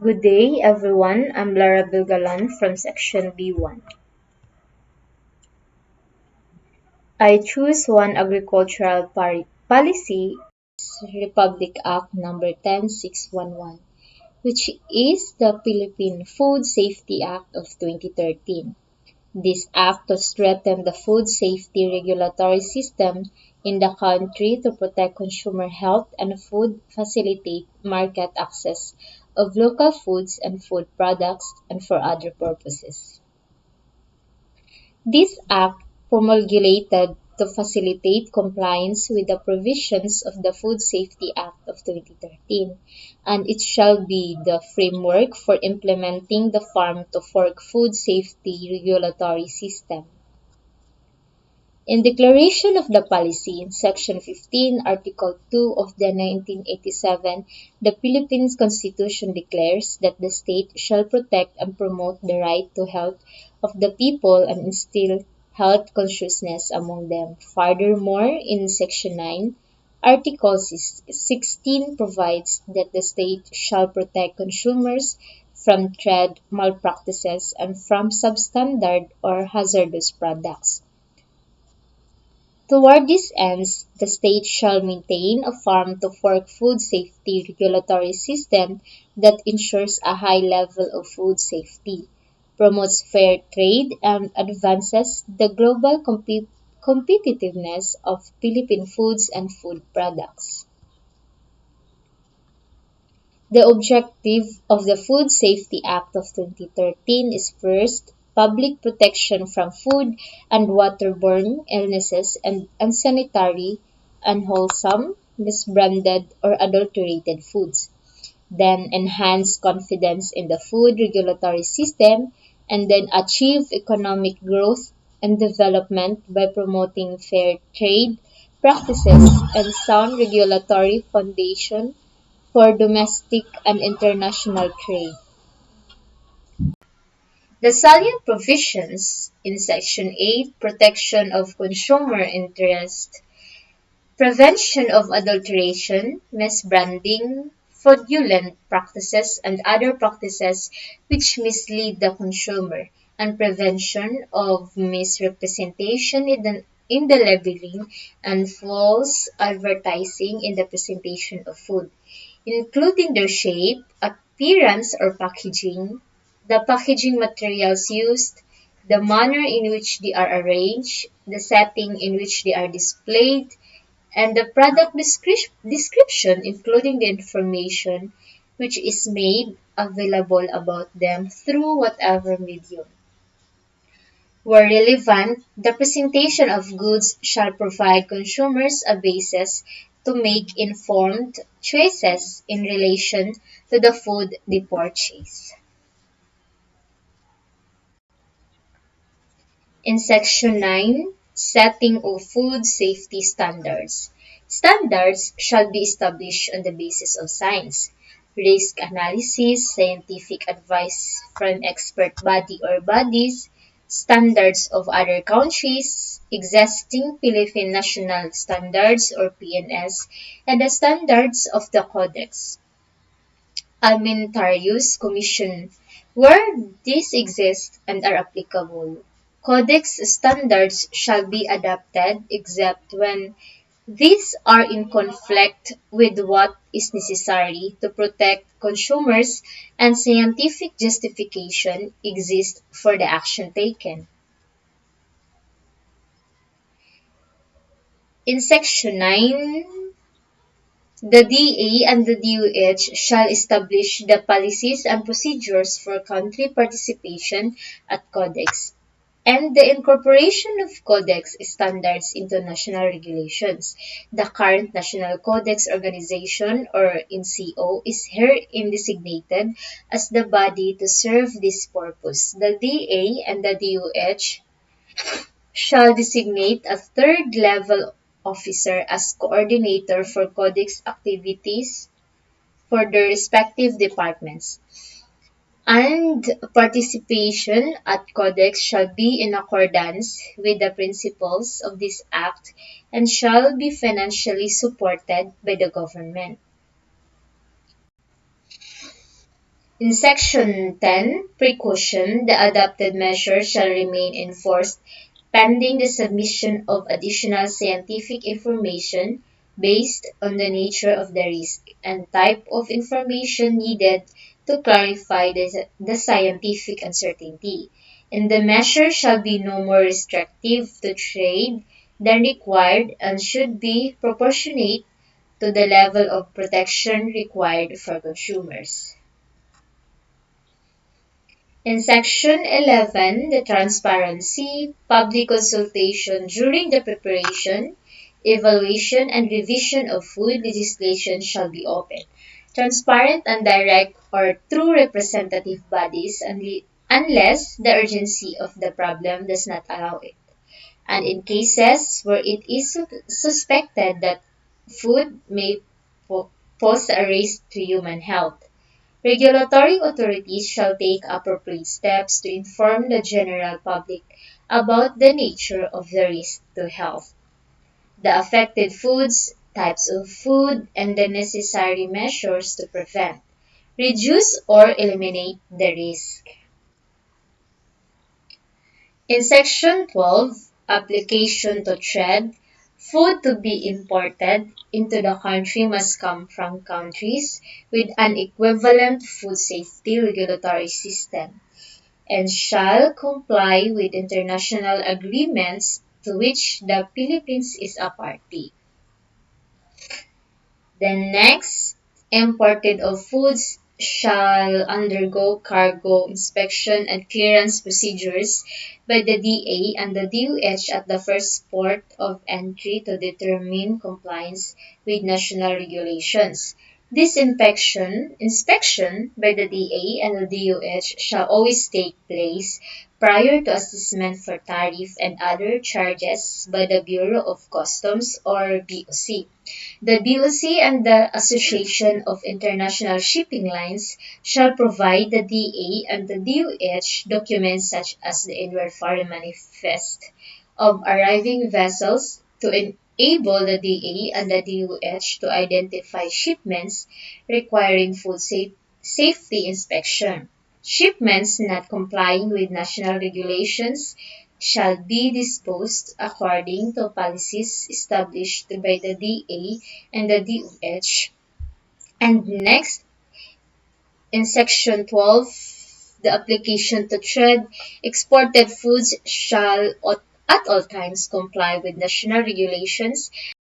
Good day, everyone. I'm Galan from Section B1. I choose one agricultural policy, Republic Act number 10611, which is the Philippine Food Safety Act of 2013. This act to strengthen the food safety regulatory system in the country to protect consumer health and food facilitate market access of local foods and food products and for other purposes. This act promulgated to facilitate compliance with the provisions of the Food Safety Act of 2013, and it shall be the framework for implementing the farm-to-fork food safety regulatory system. In Declaration of the Policy, in Section 15, Article 2 of the 1987, the Philippines Constitution declares that the state shall protect and promote the right to health of the people and instill health consciousness among them. Furthermore, in Section 9, Article 16 provides that the state shall protect consumers from trade malpractices and from substandard or hazardous products. Toward these ends, the state shall maintain a farm-to-fork food safety regulatory system that ensures a high level of food safety, promotes fair trade, and advances the global competitiveness of Philippine foods and food products. The objective of the Food Safety Act of 2013 is first, public protection from food and waterborne illnesses and unsanitary, unwholesome, misbranded, or adulterated foods. Then enhance confidence in the food regulatory system, and then achieve economic growth and development by promoting fair trade practices and sound regulatory foundation for domestic and international trade. The salient provisions in Section 8, protection of consumer interest, prevention of adulteration, misbranding, fraudulent practices, and other practices which mislead the consumer, and prevention of misrepresentation in the labeling and false advertising in the presentation of food, including their shape, appearance or packaging, the packaging materials used, the manner in which they are arranged, the setting in which they are displayed, and the product description, including the information which is made available about them through whatever medium. Where relevant, the presentation of goods shall provide consumers a basis to make informed choices in relation to the food they purchase. In Section 9, Setting of Food Safety Standards. Standards shall be established on the basis of science, risk analysis, scientific advice from expert body or bodies, standards of other countries, existing Philippine National Standards or PNS, and the standards of the Codex Alimentarius Commission, where these exist and are applicable. Codex standards shall be adopted except when these are in conflict with what is necessary to protect consumers and scientific justification exists for the action taken. In Section 9, the DA and the DOH shall establish the policies and procedures for country participation at Codex and the incorporation of Codex standards into national regulations. The current National Codex Organization, or NCO, is herein designated as the body to serve this purpose. The DA and the DOH shall designate a third-level officer as coordinator for Codex activities for their respective departments, and participation at Codex shall be in accordance with the principles of this Act and shall be financially supported by the government. In Section 10, Precaution, the adopted measure shall remain in force pending the submission of additional scientific information based on the nature of the risk and type of information needed to clarify the scientific uncertainty. And the measure shall be no more restrictive to trade than required and should be proportionate to the level of protection required for consumers. In Section 11, the transparency, public consultation during the preparation, evaluation, and revision of food legislation shall be open, transparent and direct or through representative bodies unless the urgency of the problem does not allow it. And in cases where it is suspected that food may pose a risk to human health, regulatory authorities shall take appropriate steps to inform the general public about the nature of the risk to health, the affected foods, types of food, and the necessary measures to prevent, reduce, or eliminate the risk. In Section 12, Application to Trade, food to be imported into the country must come from countries with an equivalent food safety regulatory system and shall comply with international agreements to which the Philippines is a party. The next, imported of foods shall undergo cargo inspection and clearance procedures by the DA and the DOH at the first port of entry to determine compliance with national regulations. This inspection by the DA and the DOH shall always take place prior to assessment for tariff and other charges by the Bureau of Customs or BOC. The BOC and the Association of International Shipping Lines shall provide the DA and the DOH documents such as the Inward Foreign Manifest of arriving vessels to enable the DA and the DOH to identify shipments requiring food safety inspection. Shipments not complying with national regulations shall be disposed according to policies established by the DA and the DOH. And next, in Section 12, the application to trade, exported foods shall at all times comply with national regulations